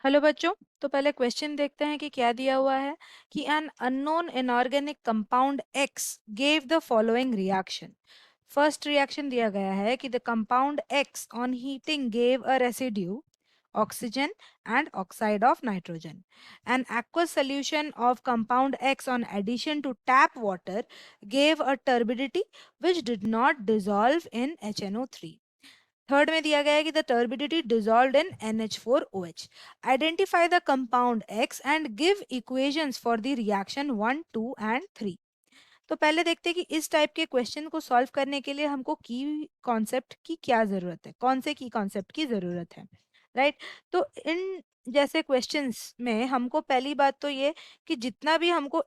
Hello बच्चों। तो पहले क्वेश्चन देखते हैं कि क्या दिया हुआ है कि an unknown inorganic compound x gave the following reaction. First reaction दिया गया है कि the compound x on heating gave a residue oxygen and oxide of nitrogen. An aqueous solution of compound X on addition to tap water gave a turbidity which did not dissolve in HNO3. Third में दिया गया है कि the turbidity dissolved in NH4OH. Identify the compound X and give equations for the reaction 1, 2 and 3. तो पहले देखते हैं कि इस टाइप के क्वेश्चन को सॉल्व करने के लिए हमको की कॉन्सेप्ट की क्या जरूरत है, कौन से की कॉन्सेप्ट की जरूरत है, राइट। तो इन जैसे क्वेश्चंस में हमको पहली बात तो ये कि जितना भी हमको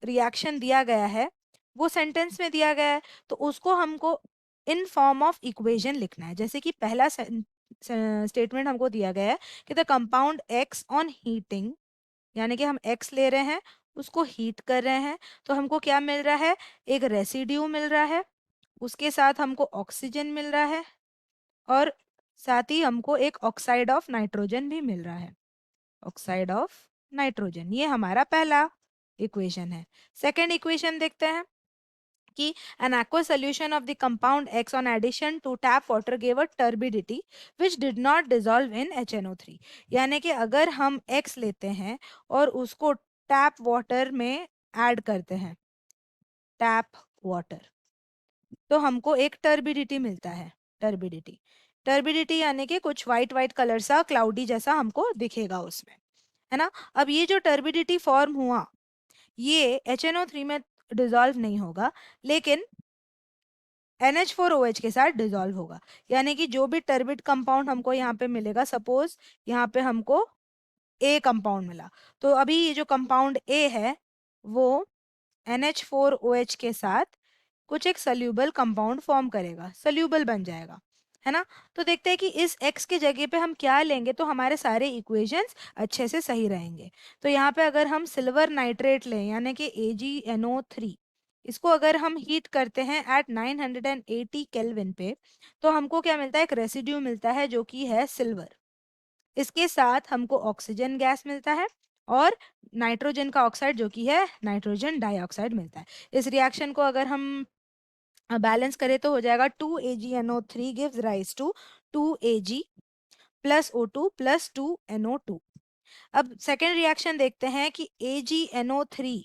रिएक्शन दिया गया है वो सेंटेंस में दिया गया है, तो उसको हमको इन फॉर्म ऑफ इक्वेशन लिखना है। जैसे कि पहला स्टेटमेंट हमको दिया गया है कि the compound x on heating, यानी कि हम एक्स ले रहे हैं, उसको हीट कर रहे हैं, तो हमको क्या मिल रहा है, एक रेसिड्यू मिल रहा है, उसके साथ हमको ऑक्सीजन मिल रहा है, और साथ ही हमको एक ऑक्साइड ऑफ नाइट्रोजन भी मिल रहा है। ऑक्साइड ऑफ नाइट्रोजन, ये हमारा पहला इक्वेशन है। सेकेंड इक्वेशन देखते हैं कि an aqueous solution of the compound X on addition to tap water gave a turbidity which did not dissolve in HNO3. यानी कि अगर हम X लेते हैं और उसको टैप वाटर में ऐड करते हैं, टैप वाटर, तो हमको एक टर्बिडिटी मिलता है। टर्बिडिटी, टर्बिडिटी यानी कि कुछ व्हाइट व्हाइट कलर सा क्लाउडी जैसा हमको दिखेगा उसमें, है ना। अब ये जो टर्बिडिटी फॉर्म हुआ ये HNO3 में डिजॉल्व नहीं होगा, लेकिन NH4OH के साथ डिजॉल्व होगा। यानी कि जो भी टर्बिड कंपाउंड हमको यहाँ पे मिलेगा, सपोज यहाँ पे हमको ए कंपाउंड मिला, तो अभी ये जो कंपाउंड ए है वो NH4OH के साथ कुछ एक सल्यूबल कंपाउंड फॉर्म करेगा, सल्यूबल बन जाएगा, है ना। तो देखते हैं कि इस x के जगह पे हम क्या लेंगे तो हमारे सारे इक्वेशंस अच्छे से सही रहेंगे। तो यहाँ पे अगर हम सिल्वर नाइट्रेट लें यानी कि AgNO3, इसको अगर हम हीट करते हैं एट 980 केल्विन पे, तो हमको क्या मिलता है, एक रेसिड्यू मिलता है जो कि है सिल्वर। इसके साथ हमको ऑक्सीजन गैस मिलता है और नाइट्रोजन का ऑक्साइड जो कि है नाइट्रोजन डाइऑक्साइड मिलता है। इस रिएक्शन को अगर हम बैलेंस करें तो हो जाएगा 2AgNO3 gives rise to 2Ag plus O2 plus 2NO2। अब सेकेंड रिएक्शन देखते हैं कि AgNO3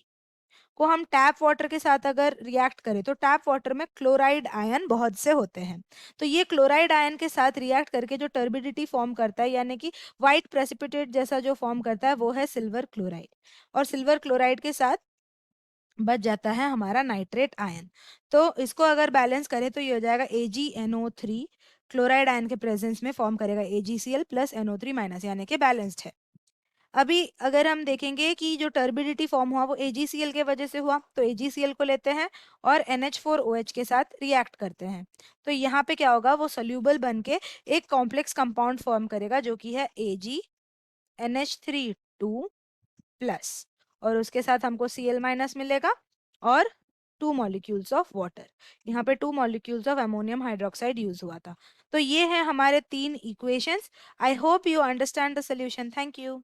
को हम टैप वाटर के साथ अगर रिएक्ट करें तो टैप वाटर में क्लोराइड आयन बहुत से होते हैं, तो ये क्लोराइड आयन के साथ रिएक्ट करके जो टर्बिडिटी फॉर्म करता है यानी कि व्हाइट प्रेसिपिटेट जैसा जो फॉर्म करता है वो है सिल्वर क्लोराइड, और सिल्वर क्लोराइड के साथ बच जाता है हमारा नाइट्रेट आयन। तो इसको अगर बैलेंस करें तो ये हो जाएगा AgNO3 क्लोराइड आयन के प्रेजेंस में फॉर्म करेगा AgCl प्लस NO3 माइनस, यानी कि बैलेंस्ड है। अभी अगर हम देखेंगे कि जो टर्बिडिटी फॉर्म हुआ वो AgCl के वजह से हुआ, तो AgCl को लेते हैं और NH4OH के साथ रिएक्ट करते हैं, तो यहाँ पे क्या होगा, वो सोल्यूबल बन के एक कॉम्प्लेक्स कंपाउंड फॉर्म करेगा जो कि है AgNH3 2 प्लस, और उसके साथ हमको Cl माइनस मिलेगा और 2 मॉलिक्यूल्स ऑफ वाटर। यहाँ पे 2 molecules of ammonium hydroxide use हुआ था। तो ये है हमारे 3 equations. I hope you understand the solution. Thank you.